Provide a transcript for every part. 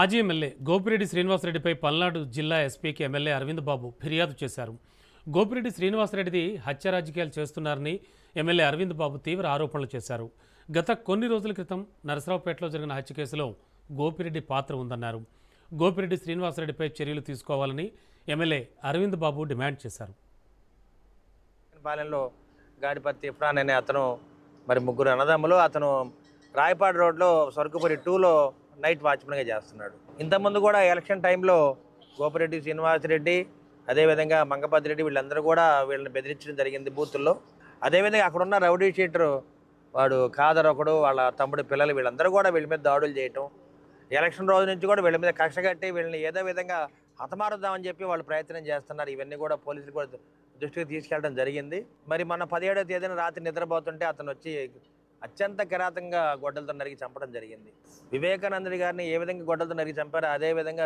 మాజీ ఎమ్మెల్యే గోపిరెడ్డి శ్రీనివాసరెడ్డిపై పల్నాడు జిల్లా ఎస్పీకి ఎమ్మెల్యే అరవింద్ బాబు ఫిర్యాదు చేశారు. గోపిరెడ్డి శ్రీనివాసరెడ్డి హత్య రాజకీయాలు చేస్తున్నారని ఎమ్మెల్యే అరవింద్ బాబు తీవ్ర ఆరోపణలు చేశారు. గత కొన్ని రోజుల క్రితం నరసరావుపేటలో జరిగిన హత్య కేసులో గోపిరెడ్డి పాత్ర ఉందన్నారు. గోపిరెడ్డి శ్రీనివాసరెడ్డిపై చర్యలు తీసుకోవాలని ఎమ్మెల్యే అరవింద్ బాబు డిమాండ్ చేశారు. పాలెంలో గాడిపత్తి ఇఫ్రాన్ అనే అతను మరి ముగ్గురు అన్నదమ్ములు అతను రాయపాడు రోడ్లో స్వర్గపురి 2లో నైట్ వాచ్మెన్గా చేస్తున్నాడు. ఇంతకుముందు కూడా ఎలక్షన్ టైంలో గోపిరెడ్డి శ్రీనివాసరెడ్డి అదేవిధంగా మంగపతి రెడ్డి వీళ్ళందరూ కూడా వీళ్ళని బెదిరించడం జరిగింది బూతుల్లో. అదేవిధంగా అక్కడున్న రౌడీ షీటర్ వాడు ఖాదర్ ఒకడు వాళ్ళ తమ్ముడు పిల్లలు వీళ్ళందరూ కూడా వీళ్ళ మీద దాడులు చేయటం, ఎలక్షన్ రోజు నుంచి కూడా వీళ్ళ మీద కక్ష కట్టి వీళ్ళని ఏదో విధంగా హతమారుద్దామని చెప్పి వాళ్ళు ప్రయత్నం చేస్తున్నారు. ఇవన్నీ కూడా పోలీసులు కూడా దృష్టికి తీసుకెళ్ళడం జరిగింది. మరి మన 17వ తేదీన రాత్రి నిద్రపోతుంటే అతను వచ్చి అత్యంత కిరాతంగా గొడ్డలతో నరికి చంపడం జరిగింది. వివేకానందుడి గారిని ఏ విధంగా గొడ్డలతో నరికి చంపారో అదే విధంగా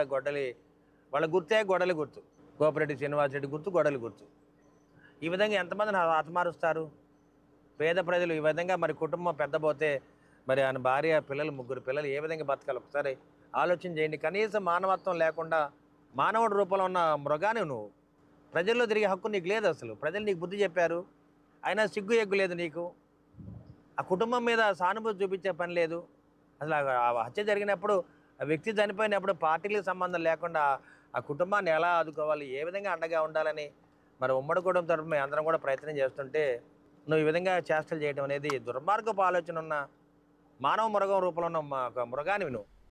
వాళ్ళ గుర్తే గొడ్డలి గుర్తు, గోపిరెడ్డి శ్రీనివాసరెడ్డి గుర్తు గొడ్డలి గుర్తు. ఈ విధంగా ఎంతమందిని హతమారుస్తారు? పేద ప్రజలు ఈ విధంగా మరి కుటుంబం పెద్దపోతే మరి ఆయన భార్య పిల్లలు ముగ్గురు పిల్లలు ఏ విధంగా బతకాలి ఒకసారి ఆలోచన చేయండి. కనీసం మానవత్వం లేకుండా మానవుడి రూపంలో ఉన్న మృగాన్ని నువ్వు ప్రజల్లో తిరిగే హక్కు నీకు లేదు. అసలు ప్రజలు నీకు బుద్ధి చెప్పారు, అయినా సిగ్గు ఎగ్గు లేదు నీకు. ఆ కుటుంబం మీద సానుభూతి చూపించే పని లేదు. అసలు ఆ హత్య జరిగినప్పుడు ఆ వ్యక్తి చనిపోయినప్పుడు పార్టీలకు సంబంధం లేకుండా ఆ కుటుంబాన్ని ఎలా ఆదుకోవాలి, ఏ విధంగా అండగా ఉండాలని మరి ఉమ్మడి కుటుంబం తరఫున అందరం కూడా ప్రయత్నం చేస్తుంటే నువ్వు ఈ విధంగా చేష్టలు చేయడం అనేది దుర్మార్గపు ఆలోచన ఉన్న మానవ మృగం రూపంలో ఉన్న ఒక మృగానివి నువ్వు.